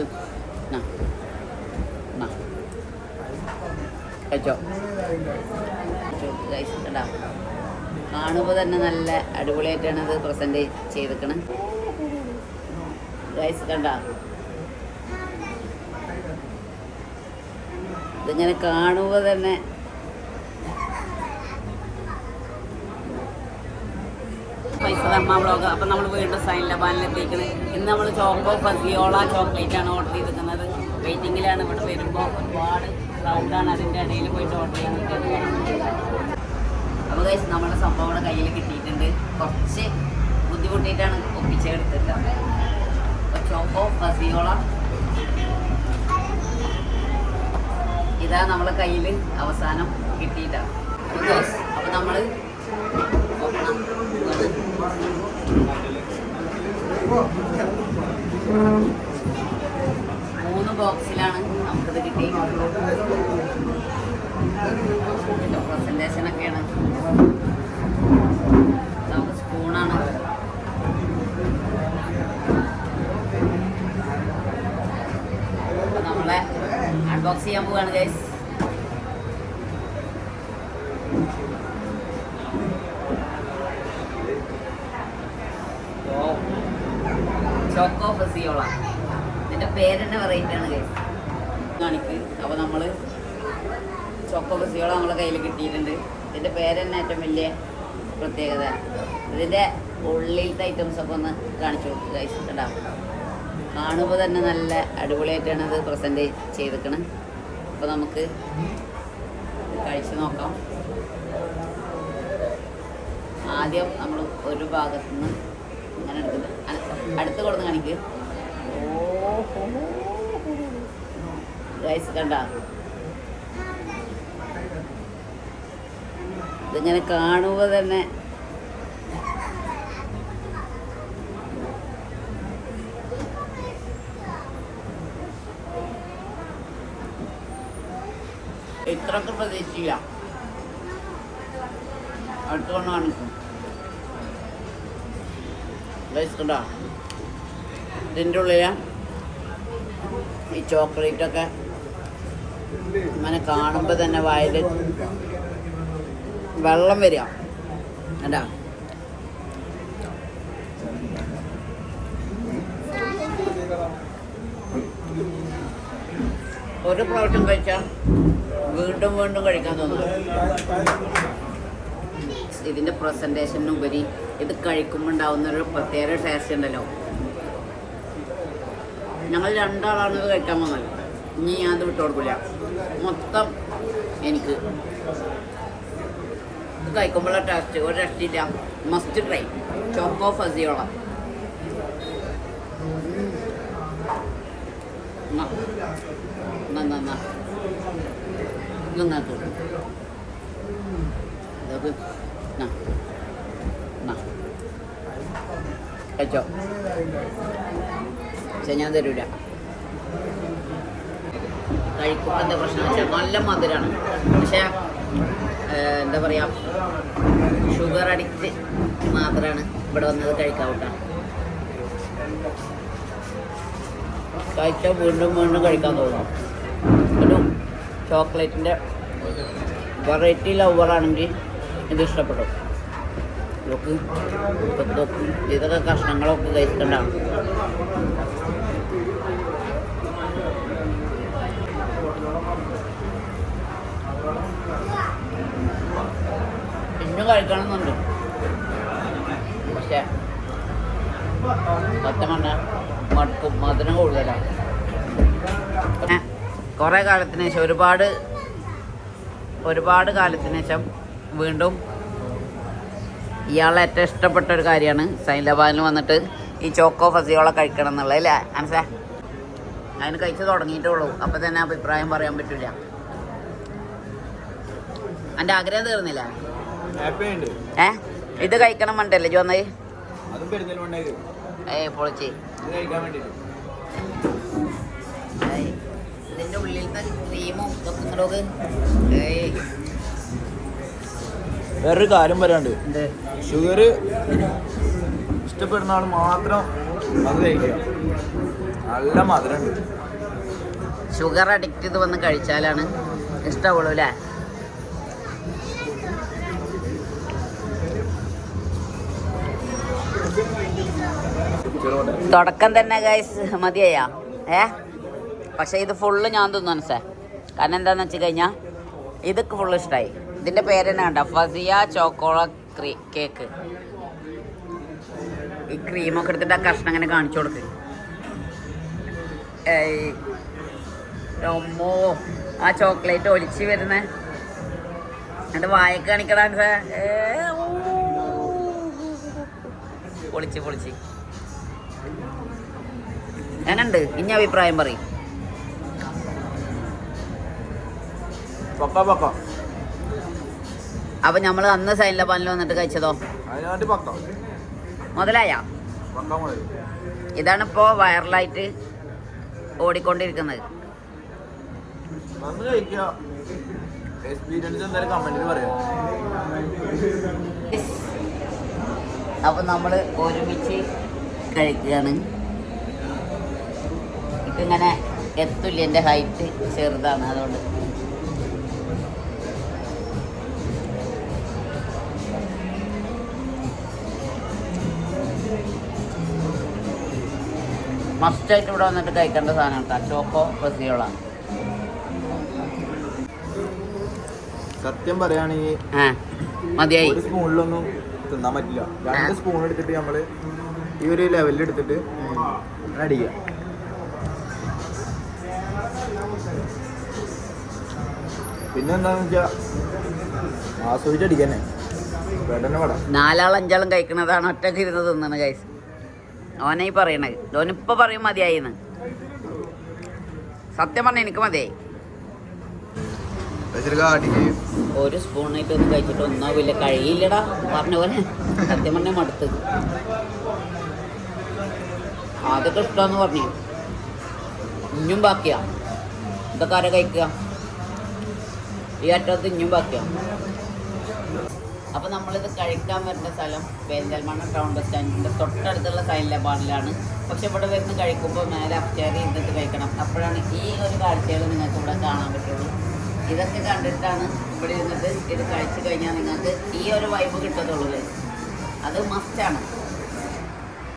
ഇതൊക്കെ കഴിച്ചോ കഴിച്ചിട്ടുണ്ടാ. കാണുമ്പോൾ തന്നെ നല്ല അടിപൊളിയായിട്ടാണ് ഇത് പ്രസൻറ്റ് ചെയ്തിരിക്കണം. ഗൈസ് കണ്ട, ഇതിങ്ങനെ കാണുമ്പോൾ തന്നെ പൈസ തമ്മ വ്ളോഗ്. അപ്പം നമ്മൾ വീണ്ടും സൈൻ ലബാനിലെത്തിക്കണ്. ഇന്ന് നമ്മൾ ചോക്കോ ഫസിയോള ചോക്ലേറ്റ് ആണ് ഓർഡർ ചെയ്തിരിക്കുന്നത്. വെയിറ്റിങ്ങിലാണ്. ഇവിടെ വരുമ്പോൾ ഒരുപാട് ക്രൗഡാണ്. അതിൻ്റെ ഇടയിൽ പോയിട്ട് ഓർഡർ ചെയ്യാൻ നിൽക്കുന്നത്. അപ്പോൾ ഗൈസ് നമ്മുടെ സംഭവം ഇവിടെ കയ്യിൽ കിട്ടിയിട്ടുണ്ട്. കുറച്ച് ബുദ്ധിമുട്ടിയിട്ടാണ് ഒപ്പിച്ചെടുത്തിട്ട്. അപ്പോൾ ചോക്കോ ഫസിയോള ഇതാ നമ്മളെ കയ്യിൽ അവസാനം കിട്ടിയിട്ടാണ്. അപ്പോൾ നമ്മൾ 3 ബോക്സിലാണ് നമുക്കിത് കിട്ടി. പ്രസൻറ്റേഷനൊക്കെയാണ്. നമുക്ക് സ്പൂണാണ്. അപ്പം നമ്മളെ അൺബോക്സ് ചെയ്യാൻ പോവുകയാണ് ഗൈസ്. ചോക്കോ ഫസിയോള ഇതിൻ്റെ പേരെന്നെ വെറൈറ്റി ആണ് ഗൈസ്. കാണിക്ക്. അപ്പോൾ നമ്മൾ ചോക്കോ ഫസിയോള നമ്മളെ കയ്യിൽ കിട്ടിയിട്ടുണ്ട്. ഇതിൻ്റെ പേരെന്നെ ഏറ്റവും വലിയ പ്രത്യേകത. ഇതിൻ്റെ ഉള്ളിലത്തെ ഐറ്റംസൊക്കെ ഒന്ന് കാണിച്ചു കൊടുക്കുക ഗൈസ്. കേട്ടോ, കാണുമ്പോൾ തന്നെ നല്ല അടിപൊളിയായിട്ടാണ് ഇത് പ്രസൻറ്റ് ചെയ്തിരിക്കണം. അപ്പോൾ നമുക്ക് കഴിച്ച് നോക്കാം. ആദ്യം നമ്മൾ ഒരു ഭാഗത്തുനിന്ന് ഇങ്ങനെ എടുത്തിട്ട് അടുത്ത് കൊടുന്ന് കാണിക്ക്. ഓഹോ ഗൈസ് കണ്ട, ഇതിങ്ങനെ കാണുമ്പോൾ തന്നെ ഇത്രയൊക്കെ പ്രതീക്ഷിച്ചില്ല. അടുത്ത് കൊണ്ട് കാണിക്കും ഗൈസ്. കണ്ട, ഇതിൻ്റെ ഉള്ളിൽ ഈ ചോക്ലേറ്റൊക്കെ ഇങ്ങനെ കാണുമ്പോൾ തന്നെ വായിൽ വെള്ളം വരിക. കണ്ടാ, ഒരു പ്രാവശ്യം കഴിച്ചാൽ വീണ്ടും വീണ്ടും കഴിക്കാൻ തോന്നുന്നു. ഇതിൻ്റെ പ്രസൻറ്റേഷനുപരി ഇത് കഴിക്കുമ്പോൾ ഉണ്ടാവുന്നൊരു പ്രത്യേക ടേസ്റ്റ് ഉണ്ടല്ലോ. ഞങ്ങൾ 2 ആളാണ് ഇത് കഴിക്കാൻ പോകുന്നത്. ഇനി ഞാൻ അത് വിട്ടു കൊടുക്കില്ല. മൊത്തം എനിക്ക് ഇത് കഴിക്കുമ്പോഴുള്ള ടേസ്റ്റ് ഒരു രക്ഷയില്ല. മസ്റ്റ് ട്രൈ ചോക്കോ ഫസിയോള. നിങ്ങൾക്ക് ഇതൊക്കെ കഴിച്ചോ. പക്ഷെ ഞാൻ തരൂല. കഴിക്കുമ്പോൾ എന്താ പ്രശ്നം വെച്ചാൽ നല്ല മധുരമാണ്. പക്ഷേ എന്താ പറയുക, ഷുഗർ അഡിക്റ്റ് മാത്രമാണ് ഇവിടെ വന്നത് കഴിക്കാൻ വിട്ടാൽ. കഴിച്ചാൽ വീണ്ടും വീണ്ടും കഴിക്കാൻ തോന്നും. ഒരു ചോക്ലേറ്റിൻ്റെ വെറൈറ്റി ലവറാണെങ്കിൽ ഇത് ഇഷ്ടപ്പെടും. ഇതൊക്കെ കഷ്ണങ്ങളൊക്കെ കഴിച്ചിട്ടുണ്ടാവും. ഇന്നും കഴിക്കണമെന്നുണ്ട്. പക്ഷേ സത്യം പറഞ്ഞാൽ മടുക്കും. മധുരം കൂടുതലാണ്. കുറേ കാലത്തിന് ശേഷം ഒരുപാട് കാലത്തിന് ശേഷം വീണ്ടും ഇയാളെ ഏറ്റവും ഇഷ്ടപ്പെട്ട ഒരു കാര്യമാണ് സൈൻ ലബാനിൽ വന്നിട്ട് ഈ ചോക്കോ ഫസിയോള കഴിക്കണം എന്നുള്ളത് അല്ലേ അനസേ? അതിന് കഴിച്ച് തുടങ്ങിയിട്ടേ ഉള്ളൂ. അപ്പം തന്നെ അഭിപ്രായം പറയാൻ പറ്റില്ല. എൻ്റെ ആഗ്രഹം തീർന്നില്ല. ഇത് കഴിക്കണം വേണ്ടല്ലേ ജോന്നേ? പൊളിച്ച് ഇതിൻ്റെ ഉള്ളിലത്തെ ക്രീമും ഇതൊക്കെ. വേറൊരു കാര്യം പറയാണ്ട്, ഷുഗർ ഇഷ്ടപ്പെടുന്ന ആൾ മാത്രം അത് കഴിക്കുക. നല്ല മധുരമുണ്ട്. ഷുഗർ അഡിക്റ്റ് ഇത് വന്ന് കഴിച്ചാലാണ് ഇഷ്ടമുള്ളൂ അല്ലേ? തുടക്കം തന്നെ ഗൈസ് മതിയാ പക്ഷെ ഇത് ഫുള്ള് ഞാൻ തിന്നു മനസ്സേ. കാരണം എന്താന്ന് വെച്ച് കഴിഞ്ഞാൽ ഇതൊക്കെ ഫുള്ള് ഇഷ്ടമായി. ഇതിൻ്റെ പേര് തന്നെ കണ്ട ഫസിയ ചോക്കോള കേക്ക്. ഈ ക്രീമൊക്കെ എടുത്തിട്ട് ആ കഷ്ണം അങ്ങനെ കാണിച്ചു കൊടുക്ക്. അമ്മോ ആ ചോക്ലേറ്റ് ഒലിച്ച് വരുന്നേ എൻ്റെ വായക്ക് കാണിക്കടാ പൊളിച്ച് പൊളിച്ച് എന്നുണ്ട്. ഇനി അഭിപ്രായം പറയും. അപ്പൊ നമ്മള് അന്ന് സൈനിലെ പാനിൽ വന്നിട്ട് കഴിച്ചതോ മുതലായ ഇതാണിപ്പോ വൈറലായിട്ട് ഓടിക്കൊണ്ടിരിക്കുന്നത്. അപ്പൊ നമ്മള് ഒരുമിച്ച് കഴിക്കുകയാണ്. ഇങ്ങനെ എത്തില്ല, എൻ്റെ ഹൈറ്റ് ചെറുതാണ്, അതുകൊണ്ട് മസ്റ്റായിട്ട് ഇവിടെ വന്നിട്ട് കഴിക്കേണ്ട സാധനം കേട്ടോ. ചോക്കോ ഫസിയോളാണ്. സത്യം പറയുകയാണെങ്കിൽ മതിയായി. ഒരു സ്പൂണിലൊന്നും തിന്നാൻ പറ്റില്ല. 2 സ്പൂൺ എടുത്തിട്ട് നമ്മള് ഈ ഒരു ലെവലിൽ എടുത്തിട്ട് അടിക്കുക. പിന്നെ എന്താന്ന് വെച്ചാ ആസ്വദിച്ചടിക്കന്നെ. 4 5 കഴിക്കണതാണ് ഒറ്റക്ക് ഇരുന്ന് തിന്നണ ഗൈസ്. ഓനെ ഈ പറയണത് ഓനിപ്പോ പറയും മതിയായിന്ന്. സത്യം പറഞ്ഞ എനിക്ക് മതിയായി. ഒരു സ്പൂണായിട്ട് ഒന്നും കഴിച്ചിട്ട് ഒന്നാവില്ല. കഴിയില്ലടാ പറഞ്ഞ പോലെ. സത്യം പറഞ്ഞ മടുത്ത്. അതൊക്കെ ഇഷ്ടമെന്ന് പറഞ്ഞു. ഇഞ്ഞും ബാക്കിയാ. ഇതൊക്കെ ആരെ കഴിക്കുക? ഈ അറ്റത്ത് ഇഞ്ഞും ബാക്കിയാ. അപ്പോൾ നമ്മളിത് കഴിക്കാൻ വരുന്ന സ്ഥലം പെരിന്തൽമണ്ണ ടൗൺ ബസ് സ്റ്റാൻഡിൻ്റെ തൊട്ടടുത്തുള്ള സൈനിലെ ബാറിലാണ്. പക്ഷെ ഇവിടെ വരുന്ന കഴിക്കുമ്പോൾ മേലെ അപ്സ്റ്റെയർ ചെയ്തിട്ട് കഴിക്കണം. അപ്പോഴാണ് ഈ ഒരു കാഴ്ചകൾ നിങ്ങൾക്ക് ഇവിടെ കാണാൻ പറ്റുള്ളൂ. ഇതൊക്കെ കണ്ടിട്ടാണ് ഇവിടെ ഇരുന്നിട്ട് ഇത് കഴിച്ചു കഴിഞ്ഞാൽ നിങ്ങൾക്ക് ഈ ഒരു വൈബ് കിട്ടത്തുള്ളൂ. അത് മസ്റ്റാണ്.